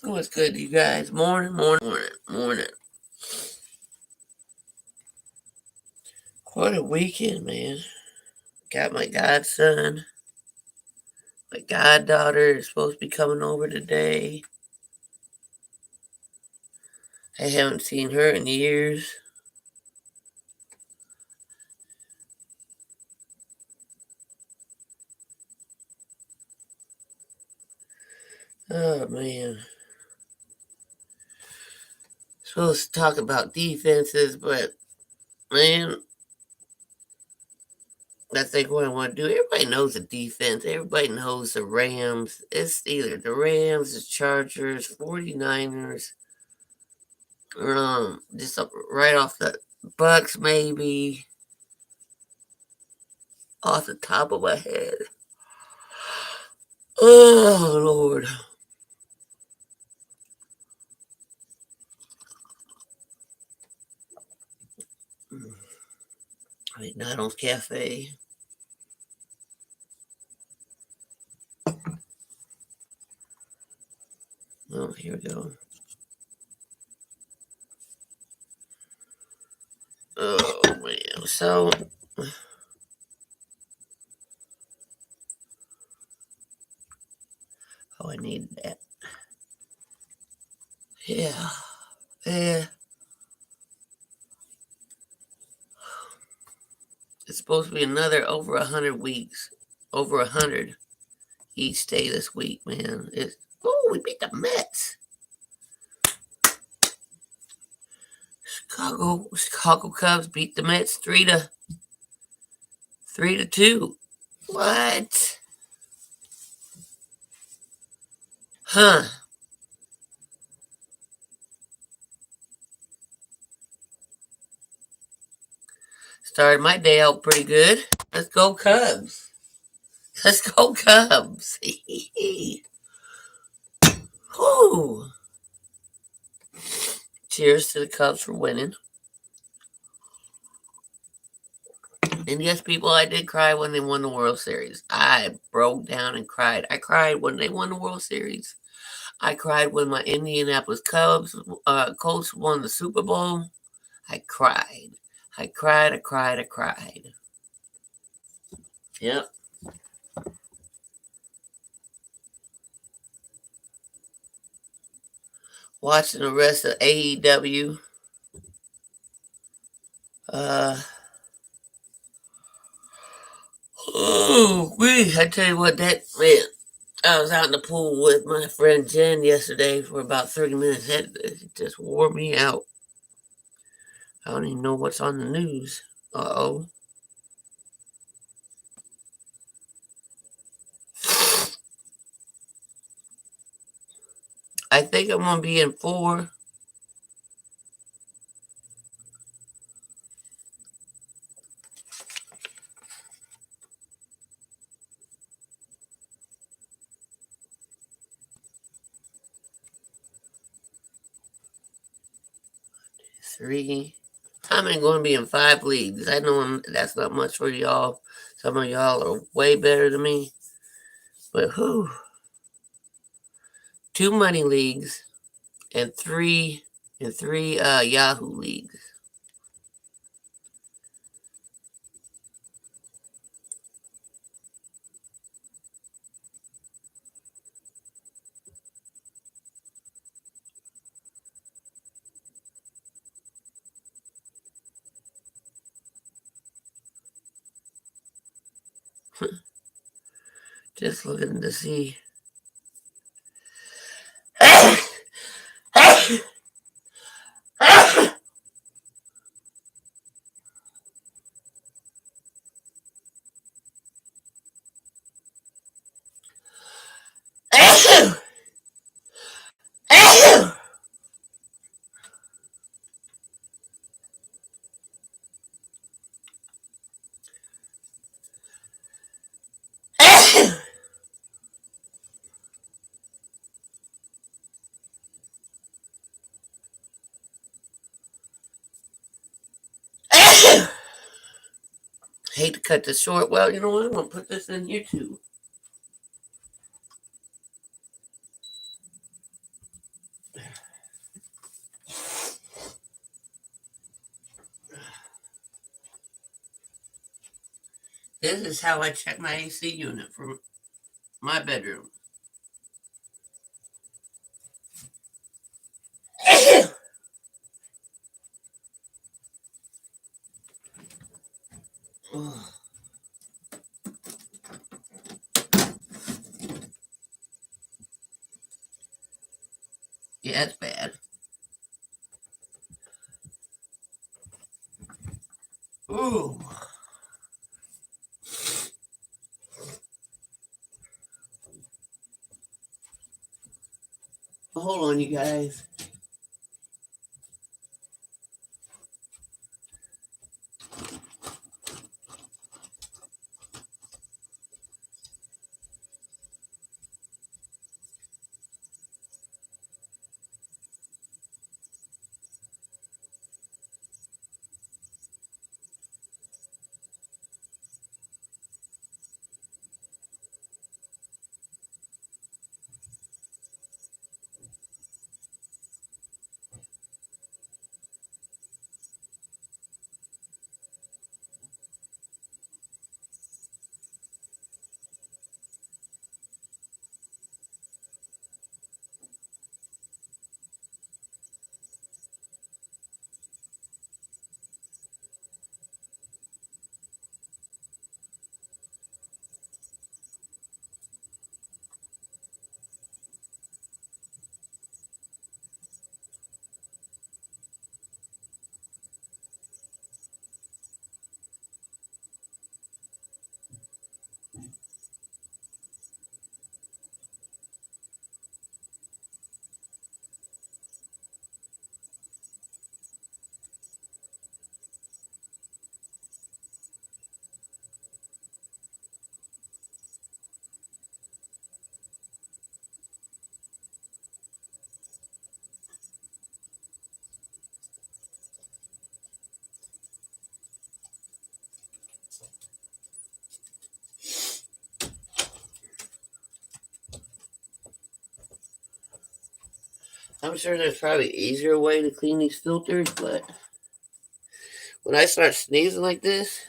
What's good, you guys? Morning. What a weekend, man. Got my godson. My goddaughter is supposed to be coming over today. I haven't seen her in years. Oh, man. Supposed to talk about defenses, but, man, I think what I want to do, everybody knows the defense. Everybody knows the Rams. It's either the Rams, the Chargers, 49ers, just up right off the Bucks, maybe, off the top of my head. Oh, Lord. McDonald's Cafe. Oh, here we go. Oh, man. So, I need that. Yeah. It's supposed to be another over 100 weeks. Over 100 each day this week, man. We beat the Mets. Chicago Cubs beat the Mets 3-2. What? Huh. Started my day out pretty good. Let's go Cubs. Let's go Cubs. Whew. Cheers to the Cubs for winning. And yes, people, I did cry when they won the World Series. I broke down and cried. I cried when they won the World Series. I cried when my Indianapolis Colts won the Super Bowl. I cried. I cried. Yep. Watching the rest of AEW. I tell you what, man, I was out in the pool with my friend Jen yesterday for about 30 minutes. It just wore me out. I don't even know what's on the news. Uh-oh. I think I'm going to be in 4. Three. I'm going to be in 5 leagues. I know that's not much for y'all. Some of y'all are way better than me. But 2 money leagues and three Yahoo leagues. Just looking to see. Hate to cut this short. Well, you know what? I'm going to put this in here too. This is how I check my AC unit from my bedroom. Yeah, it's bad. Ooh. Hold on, you guys. I'm sure there's probably an easier way to clean these filters, but when I start sneezing like this,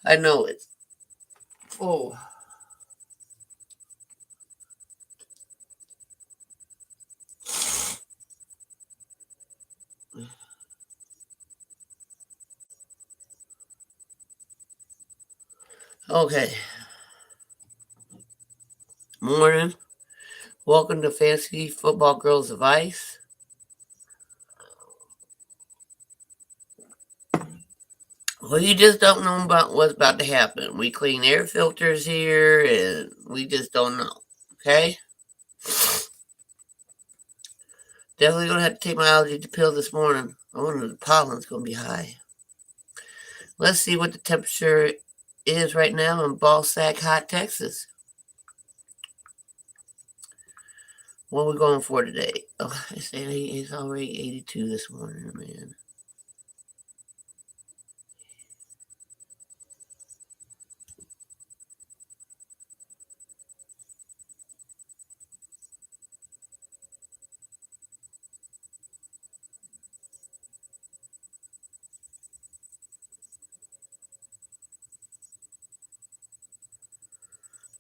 I know it. Oh, okay. Morning. Welcome to Fantasy Football Girls Advice. Well, you just don't know about what's about to happen. We clean air filters here, and we just don't know. Okay? Definitely gonna have to take my allergy pill this morning. I wonder if the pollen's gonna be high. Let's see what the temperature is right now in Ballsack, Hot, Texas. What are we going for today? Oh, it's already 82 this morning, man.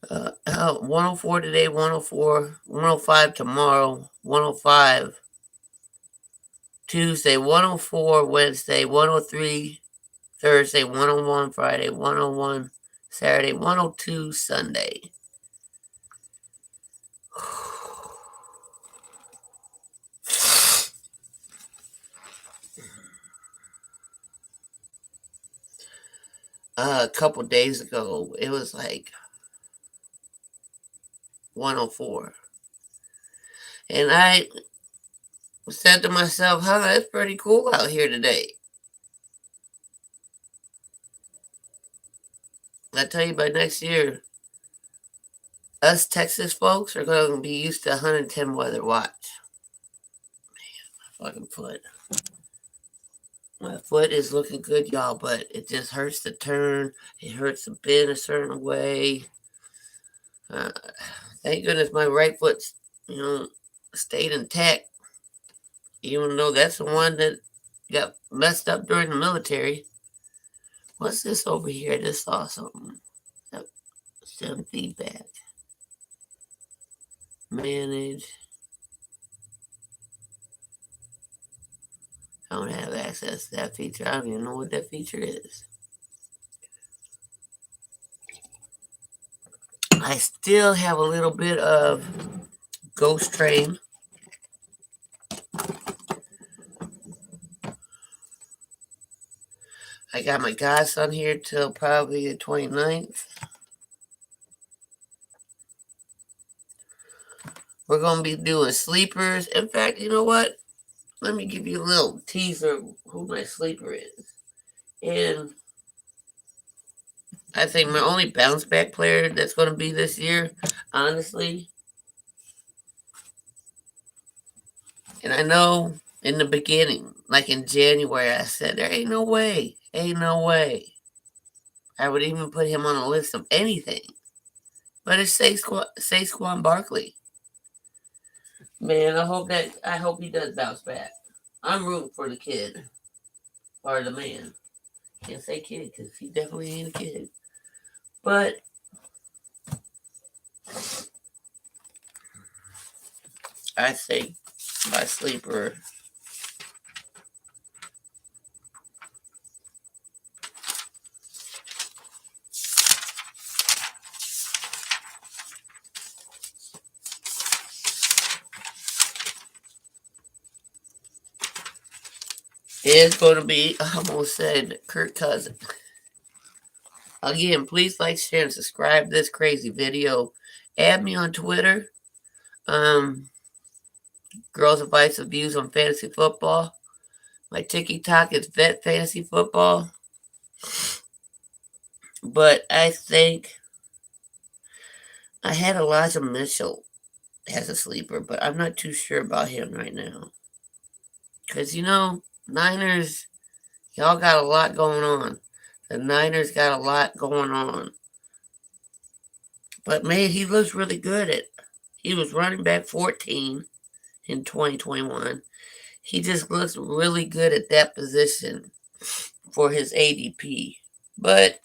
Uh, 104 today, 104, 105 tomorrow, 105 Tuesday, 104 Wednesday, 103 Thursday, 101 Friday, 101 Saturday, 102 Sunday. A couple days ago, it was like 104. And I said to myself, huh, it's pretty cool out here today. I tell you, by next year, us Texas folks are going to be used to 110 weather. Watch. My fucking foot. My foot is looking good, y'all, but it just hurts to turn. It hurts to bend a certain way. Uh, thank goodness my right foot, you know, stayed intact, even though that's the one that got messed up during the military. What's this over here? I just saw something. Send feedback. Manage. I don't have access to that feature. I don't even know what that feature is. I still have a little bit of Ghost Train. I got my godson here till probably the 29th. We're going to be doing sleepers. In fact, you know what? Let me give you a little teaser of who my sleeper is. And I think my only bounce back player that's going to be this year, honestly. And I know in the beginning, like in January, I said, there ain't no way. Ain't no way. I would even put him on a list of anything. But it's Saquon Barkley. Man, I hope he does bounce back. I'm rooting for the kid. Or the man. Can't say kid because he definitely ain't a kid. But I think my sleeper is going to be, I almost said Kirk Cousins. Again, please like, share, and subscribe this crazy video. Add me on Twitter. Girls' advice and views on fantasy football. My TikTok is Vet Fantasy Football. But I think I had Elijah Mitchell as a sleeper, but I'm not too sure about him right now. Because, Niners, y'all got a lot going on. The Niners got a lot going on. But, man, he looks really good. He was running back 14 in 2021. He just looks really good at that position for his ADP. But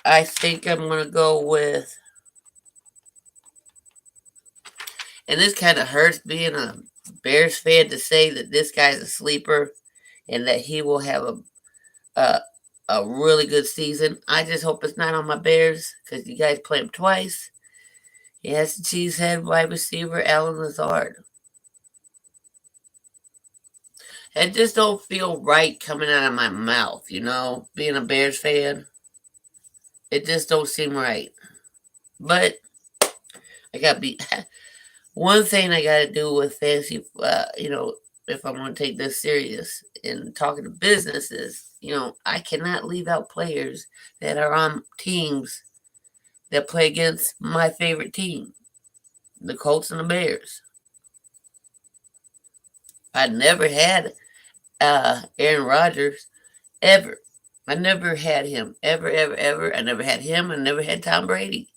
I think I'm going to go with, and this kind of hurts being a Bears fan to say that this guy's a sleeper and that he will have a, a really good season. I just hope it's not on my Bears because you guys play him twice. He has the cheesehead wide receiver, Alan Lazard. It just don't feel right coming out of my mouth, being a Bears fan. It just don't seem right. But I got to be one thing I got to do with fantasy, if I'm going to take this serious in talking to businesses, I cannot leave out players that are on teams that play against my favorite team, the Colts and the Bears. I never had Aaron Rodgers, ever. I never had him, ever, ever, ever. I never had him. I never had Tom Brady.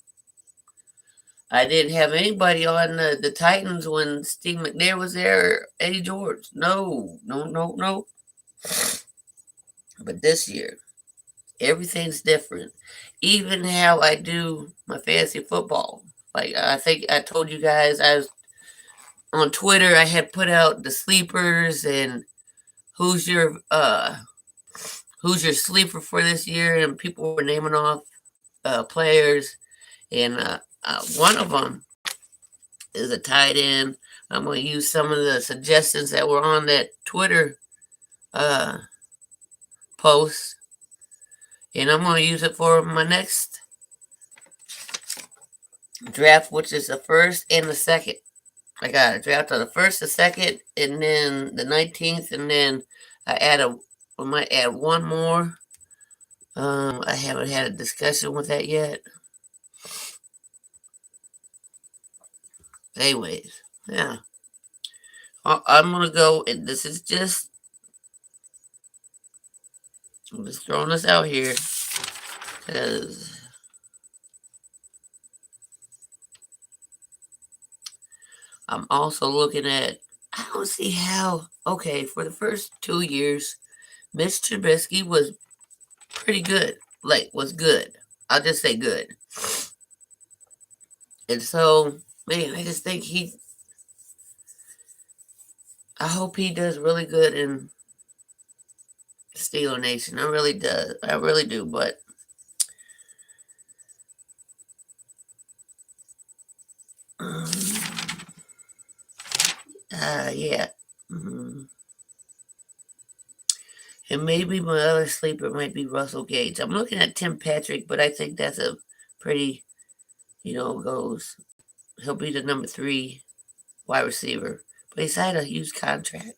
I didn't have anybody on the Titans when Steve McNair was there or Eddie George. No, no, no, no. But this year, everything's different. Even how I do my fantasy football. Like I think I told you guys, I was on Twitter. I had put out the sleepers and who's your sleeper for this year, and people were naming off players, and one of them is a tight end. I'm going to use some of the suggestions that were on that Twitter uh, post, and I'm going to use it for my next draft, which is the first and the second. I got a draft on the first, the second, and then the 19th, and then I might add one more. I haven't had a discussion with that yet. Anyways, yeah. I'm going to go, and this is just, I'm just throwing this out here, because I'm also looking at, I don't see how, okay, for the first 2 years, Mitch Trubisky was pretty good. Like, was good. I'll just say good. And so, man, I just think I hope he does really good in Steeler Nation. I really do. I really do. But, um, yeah. Mm. And maybe my other sleeper might be Russell Gage. I'm looking at Tim Patrick, but I think that's a pretty, goes. He'll be the number 3 wide receiver. But he's had a huge contract.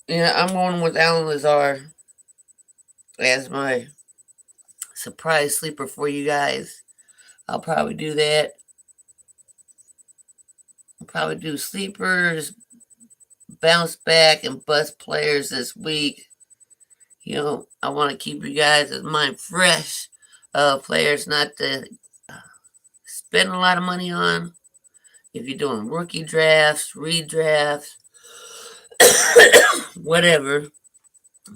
Yeah, I'm going with Alan Lazar as my surprise sleeper for you guys. I'll probably do that. I'll probably do sleepers, bounce back, and bust players this week. I want to keep you guys' mind fresh. Players not to spend a lot of money on. If you're doing rookie drafts, redrafts, whatever,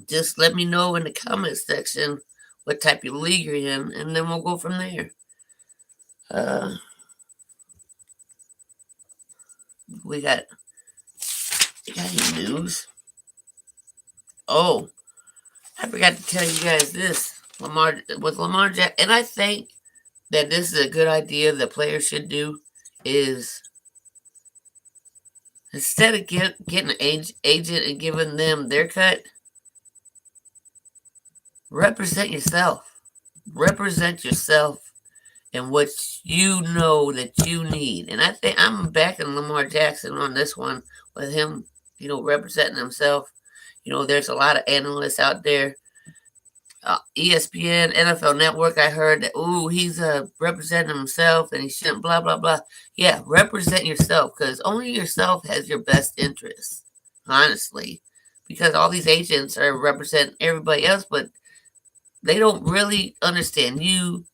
just let me know in the comment section what type of league you're in, and then we'll go from there. We got any news? Oh, I forgot to tell you guys this. Lamar Jackson, and I think that this is a good idea that players should do is instead of getting an agent and giving them their cut, represent yourself. Represent yourself and what you know that you need. And I think I'm backing Lamar Jackson on this one with him, representing himself. There's a lot of analysts out there. ESPN, NFL Network, I heard that, he's representing himself and he shouldn't, blah, blah, blah. Yeah, represent yourself because only yourself has your best interests, honestly. Because all these agents are representing everybody else, but they don't really understand you,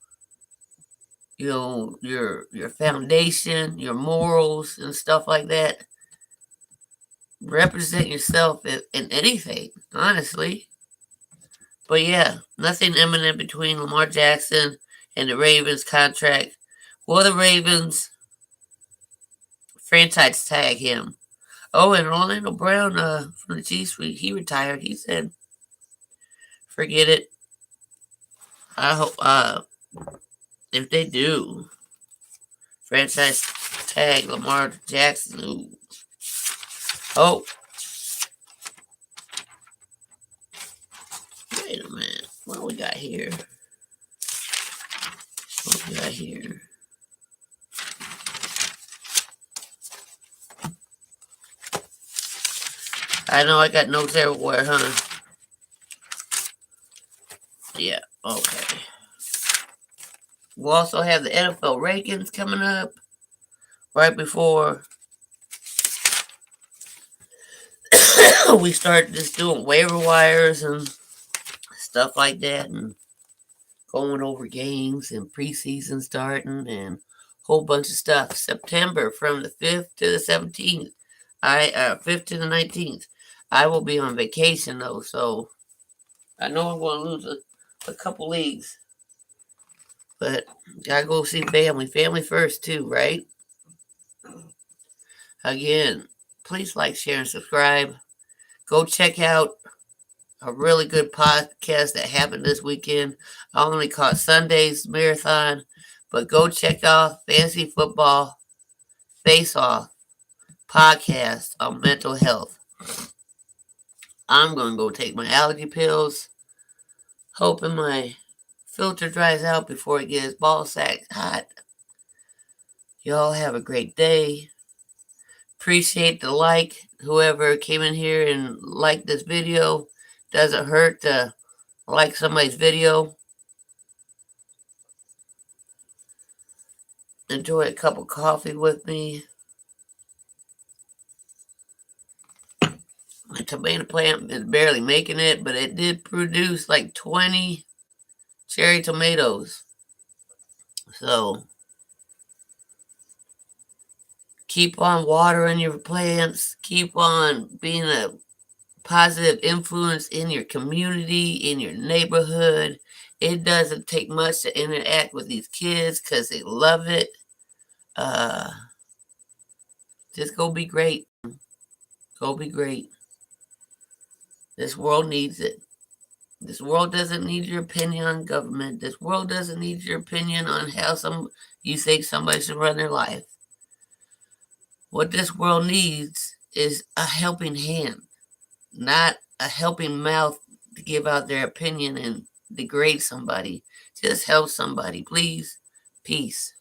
your foundation, your morals, and stuff like that. Represent yourself in anything, honestly. But yeah, nothing imminent between Lamar Jackson and the Ravens contract. Will the Ravens franchise tag him? Oh, and Orlando Brown from the G Suite, he retired. He said, "Forget it." I hope if they do franchise tag Lamar Jackson. Ooh. Oh, wait a minute. What we got here? What we got here? I know I got notes everywhere, huh? Yeah, okay. We'll also have the NFL rankings coming up right before we start just doing waiver wires and stuff like that and going over games and preseason starting and a whole bunch of stuff. September from the 5th to the 17th. 5th to the 19th. I will be on vacation though, so I know I'm going to lose a couple leagues. But gotta go see family. Family first too, right? Again, please like, share, and subscribe. Go check out a really good podcast that happened this weekend. I only caught Sunday's marathon, but go check out Fantasy Football Face Off podcast on mental health. I'm gonna go take my allergy pills, hoping my filter dries out before it gets ball sack hot. Y'all have a great day. Appreciate the like. Whoever came in here and liked this video, doesn't hurt to like somebody's video. Enjoy a cup of coffee with me. My tomato plant is barely making it, but it did produce like 20 cherry tomatoes. So keep on watering your plants. Keep on being a positive influence in your community, in your neighborhood. It doesn't take much to interact with these kids because they love it. Uh, just go be great. Go be great. This world needs it. This world doesn't need your opinion on government. This world doesn't need your opinion on how you think somebody should run their life. What this world needs is a helping hand, not a helping mouth to give out their opinion and degrade somebody. Just help somebody, please. Peace.